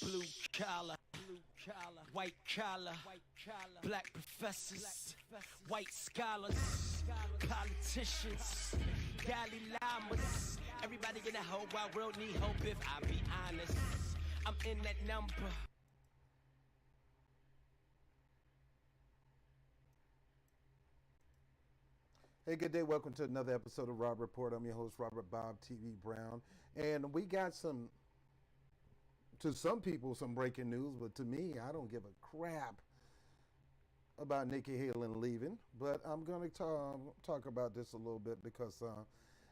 Blue collar, white collar, black professors, white scholars, politicians, Dalai Lamas. Everybody in the whole wide world need hope if I be honest. I'm in that number. Hey, good day. Welcome to another episode of Rob Report. I'm your host, Robert Bob TV Brown. And we got to some people, some breaking news, but to me, I don't give a crap about Nikki Haley leaving. But I'm going to talk about this a little bit because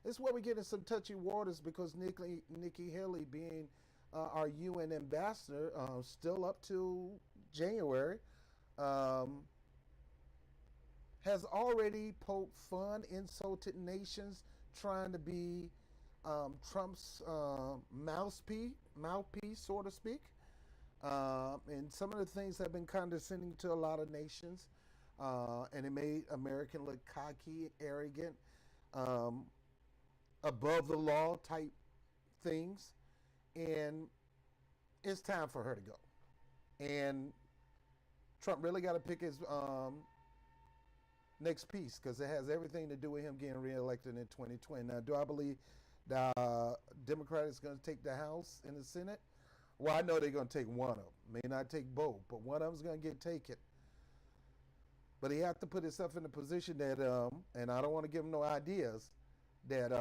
it's where we get in some touchy waters because Nikki Haley being our UN ambassador still up to January, has already poked fun, insulted nations, trying to be Trump's mouthpiece, so to speak. And some of the things have been condescending to a lot of nations, and it made America look cocky, arrogant, above the law type things. And it's time for her to go. And Trump really got to pick his next piece because it has everything to do with him getting reelected in 2020. Now, do I believe the Democrat is going to take the House and the Senate? Well, I know they're going to take one of them. May not take both, but one of them is going to get taken. But he has to put himself in a position that, and I don't want to give him no ideas, that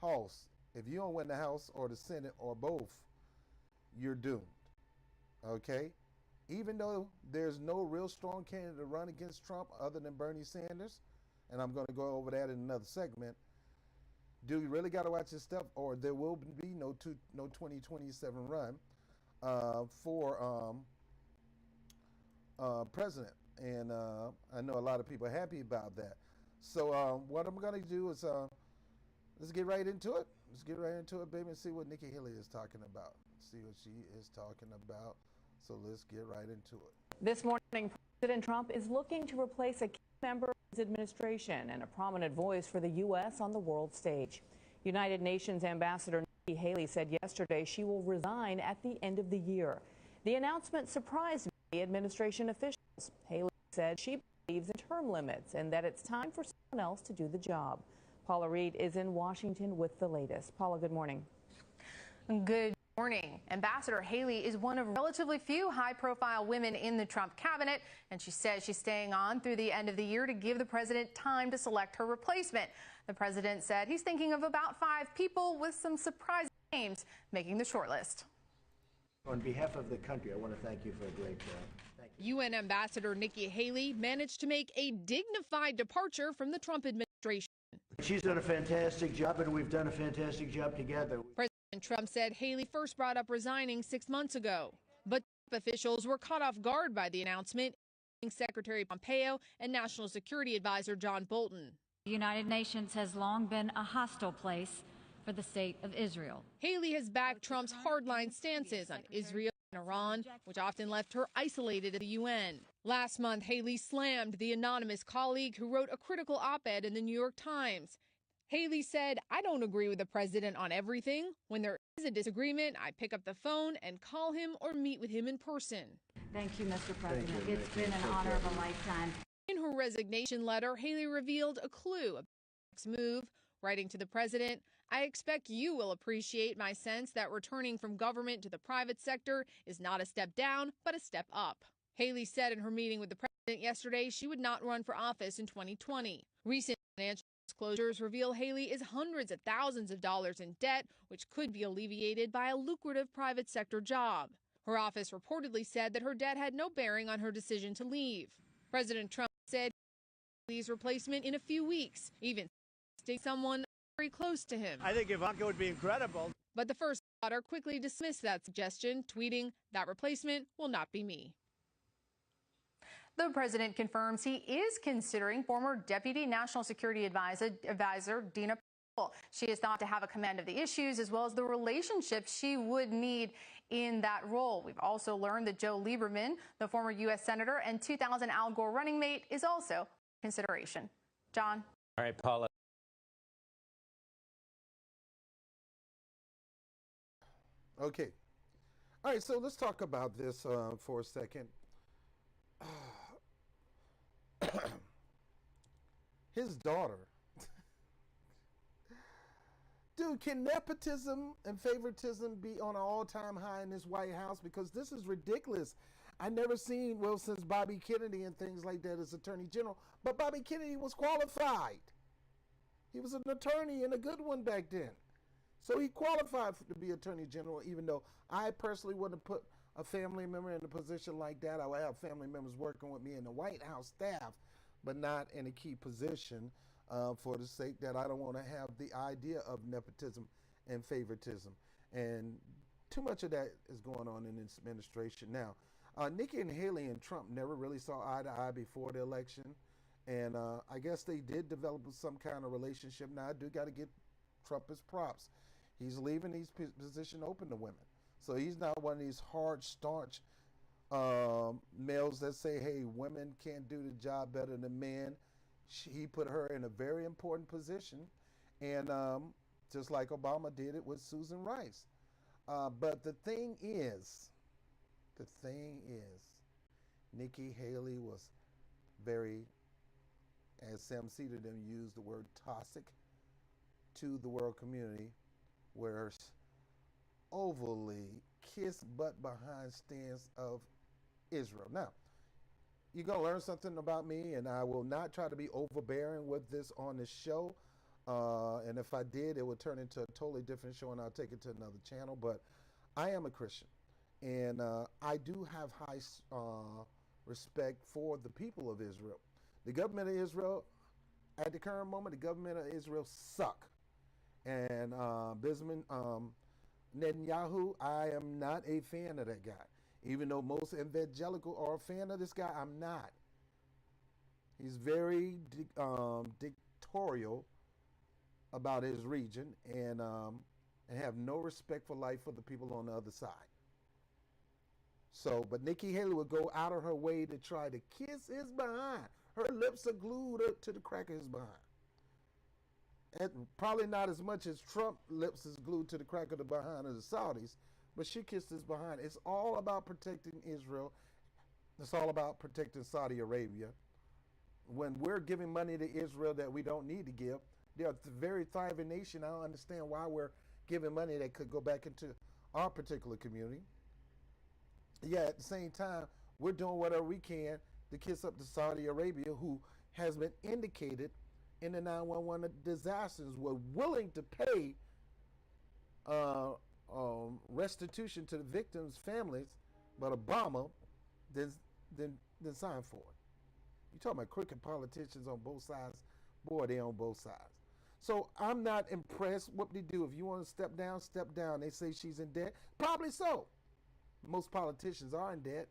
House, if you don't win the House or the Senate or both, you're doomed. Okay? Even though there's no real strong candidate to run against Trump other than Bernie Sanders, and I'm going to go over that in another segment, do you really got to watch this stuff, or there will be no 2027 run for president? And I know a lot of people are happy about that. So what I'm going to do is let's get right into it. Let's get right into it, baby, and see what Nikki Haley is talking about. See what she is talking about. So let's get right into it. This morning, President Trump is looking to replace a key member of his administration and a prominent voice for the U.S. on the world stage. United Nations Ambassador Nikki Haley said yesterday she will resign at the end of the year. The announcement surprised many administration officials. Haley said she believes in term limits and that it's time for someone else to do the job. Paula Reed is in Washington with the latest. Paula, good morning. Good morning. Ambassador Haley is one of relatively few high-profile women in the Trump cabinet, and she says she's staying on through the end of the year to give the president time to select her replacement. The president said he's thinking of about 5 people with some surprising names making the shortlist. On behalf of the country, I want to thank you for a great job. Thank you. UN Ambassador Nikki Haley managed to make a dignified departure from the Trump administration. She's done a fantastic job, and we've done a fantastic job together. President Trump said Haley first brought up resigning 6 months ago, but officials were caught off guard by the announcement, including Secretary Pompeo and National Security Advisor John Bolton. The United Nations has long been a hostile place for the state of Israel. Haley has backed Trump's hardline stances on Israel and Iran, which often left her isolated at the UN. Last month, Haley slammed the anonymous colleague who wrote a critical op-ed in the New York Times. Haley said, "I don't agree with the president on everything. When there is a disagreement, I pick up the phone and call him or meet with him in person." Thank you, Mr. President. It's been an honor of a lifetime. In her resignation letter, Haley revealed a clue about her next move, writing to the president, "I expect you will appreciate my sense that returning from government to the private sector is not a step down, but a step up." Haley said in her meeting with the president yesterday she would not run for office in 2020. Recent financial disclosures reveal Haley is hundreds of thousands of dollars in debt, which could be alleviated by a lucrative private sector job. Her office reportedly said that her debt had no bearing on her decision to leave. President Trump said Haley's replacement in a few weeks, even suggesting someone very close to him. I think Ivanka would be incredible. But the first daughter quickly dismissed that suggestion, tweeting, "That replacement will not be me." The president confirms he is considering former Deputy National Security Advisor Dina Powell. She is thought to have a command of the issues as well as the relationships she would need in that role. We've also learned that Joe Lieberman, the former U.S. Senator and 2000 Al Gore running mate, is also consideration. John? All right, Paula. Okay. All right, so let's talk about this for a second. His daughter. Dude, can nepotism and favoritism be on an all-time high in this White House? Because this is ridiculous. I never seen, well, since Bobby Kennedy and things like that as Attorney General, but Bobby Kennedy was qualified. He was an attorney and a good one back then. So he qualified to be Attorney General, even though I personally wouldn't put a family member in a position like that. I would have family members working with me in the White House staff, but not in a key position for the sake that I don't want to have the idea of nepotism and favoritism. And too much of that is going on in this administration now. Nikki and Haley and Trump never really saw eye to eye before the election. And I guess they did develop some kind of relationship. Now, I do got to give Trump his props. He's leaving his position open to women. So he's not one of these hard, staunch males that say, hey, women can't do the job better than men. He put her in a very important position. And just like Obama did it with Susan Rice. But the thing is, Nikki Haley was very, as Sam Cedar them used the word toxic to the world community, where overly kiss butt behind stance of Israel. Now, you're going to learn something about me, and I will not try to be overbearing with this on the show. And if I did, it would turn into a totally different show, and I'll take it to another channel. But I am a Christian, and I do have high respect for the people of Israel. The government of Israel, at the current moment, the government of Israel suck. And Netanyahu, I am not a fan of that guy. Even though most evangelical are a fan of this guy, I'm not. He's very dictatorial about his region and have no respect for life for the people on the other side. So, but Nikki Haley would go out of her way to try to kiss his behind. Her lips are glued to the crack of his behind. And probably not as much as Trump's lips is glued to the crack of the behind of the Saudis, but she kissed his behind. It's all about protecting Israel. It's all about protecting Saudi Arabia. When we're giving money to Israel that we don't need to give, they're a very thriving nation. I don't understand why we're giving money that could go back into our particular community. Yeah, at the same time, we're doing whatever we can to kiss up to Saudi Arabia, who has been indicated in the 911 disasters were willing to pay restitution to the victims' families, but Obama didn't sign for it. You're talking about crooked politicians on both sides. Boy, they're on both sides. So I'm not impressed. What they do, if you want to step down, step down. They say she's in debt. Probably so. Most politicians are in debt.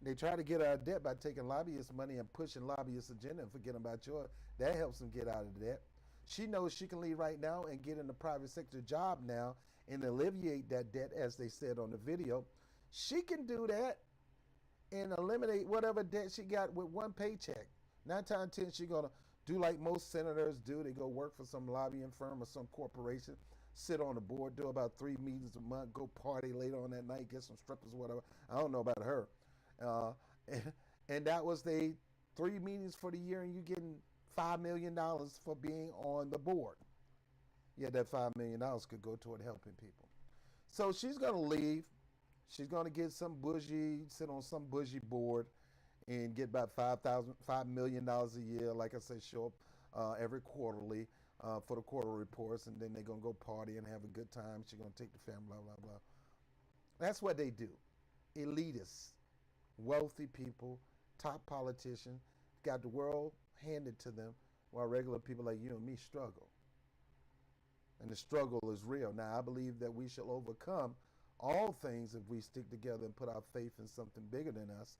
They try to get out of debt by taking lobbyist money and pushing lobbyist agenda and forgetting about yours. That helps them get out of debt. She knows she can leave right now and get in the private sector job now and alleviate that debt, as they said on the video. She can do that and eliminate whatever debt she got with one paycheck. 9 times 10, she's going to do like most senators do. They go work for some lobbying firm or some corporation, sit on the board, do about 3 meetings a month, go party later on that night, get some strippers or whatever. I don't know about her. And that was the 3 meetings for the year, and you're getting $5 million for being on the board. Yeah, that $5 million could go toward helping people. So she's going to leave. She's going to get some sit on some bougie board and get about $5 million a year. Like I said, show up every quarterly for the quarter reports, and then they're going to go party and have a good time. She's going to take the family, blah, blah, blah. That's what they do. Elitists, wealthy people, top politicians, got the world handed to them while regular people like you and me struggle. And the struggle is real. Now, I believe that we shall overcome all things if we stick together and put our faith in something bigger than us.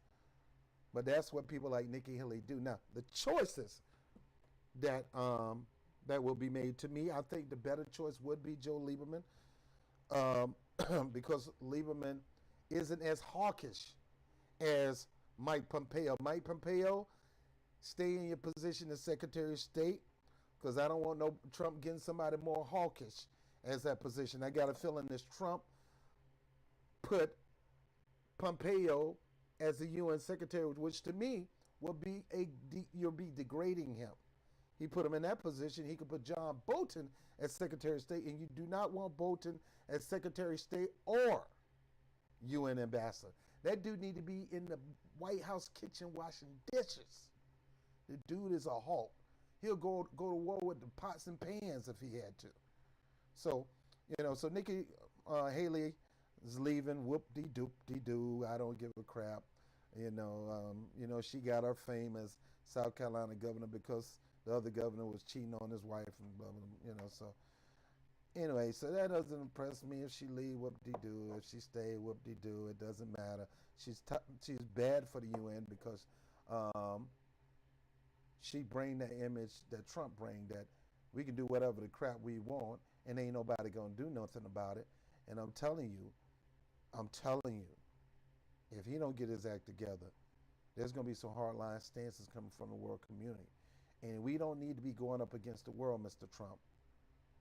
But that's what people like Nikki Haley do. Now, the choices that that will be made, to me, I think the better choice would be Joe Lieberman, because Lieberman isn't as hawkish as Mike Pompeo. Mike Pompeo, stay in your position as Secretary of State, because I don't want no Trump getting somebody more hawkish as that position. I got a feeling this Trump put Pompeo as the UN secretary, which to me will be you'll be degrading him. He put him in that position. He could put John Bolton as Secretary of State, and you do not want Bolton as Secretary of State or UN ambassador. That dude need to be in the White House kitchen washing dishes. The dude is a Hulk. He'll go to war with the pots and pans if he had to. So, so Nikki Haley is leaving. Whoop-de-doop-de-doo. I don't give a crap. She got her fame as South Carolina governor because the other governor was cheating on his wife and blah, blah, so. Anyway, so that doesn't impress me. If she leave, whoop-de-doo. If she stay, whoop-de-doo. It doesn't matter. She's bad for the UN because she bring that image that Trump bring, that we can do whatever the crap we want and ain't nobody gonna do nothing about it. And I'm telling you, if he don't get his act together, there's gonna be some hardline stances coming from the world community. And we don't need to be going up against the world, Mr. Trump.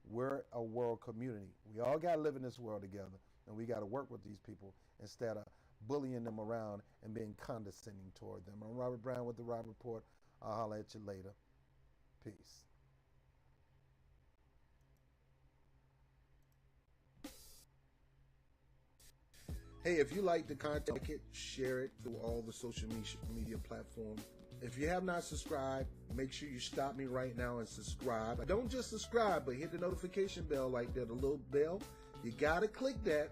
We're a world community. We all got to live in this world together, and we got to work with these people instead of bullying them around and being condescending toward them. I'm Robert Brown with the Rob Report. I'll holler at you later. Peace. Hey, if you like the content, like it, share it through all the social media platforms. If you have not subscribed, make sure you stop me right now and subscribe. Don't just subscribe, but hit the notification bell like that, a little bell. You gotta click that.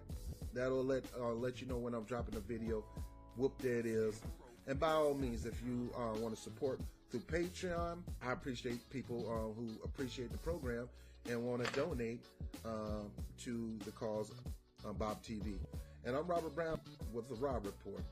That'll let you know when I'm dropping a video. Whoop, there it is. And by all means, if you want to support through Patreon, I appreciate people who appreciate the program and want to donate to the cause Bob TV. And I'm Robert Brown with the Rob Report.